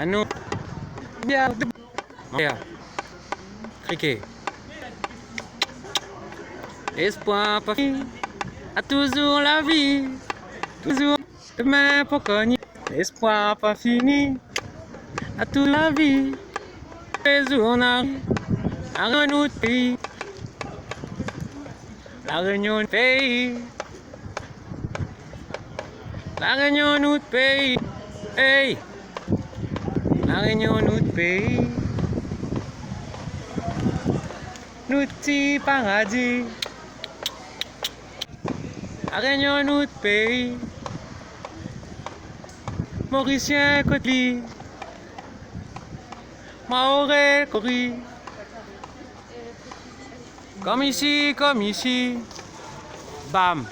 nous, bien, criquet. Espoir pas fini, a toujours la vie, toujours demain pour cogner. Espoir pas fini, a toute la vie, les jours on arrive à un autre pays, la réunion de pays, la réunion de notre pays, hey, la réunion de notre pays, notre petit paradis. La Réunion, notre pays, Mauricien, Côte-Lie, Maoré, Cori, comme ici, bam.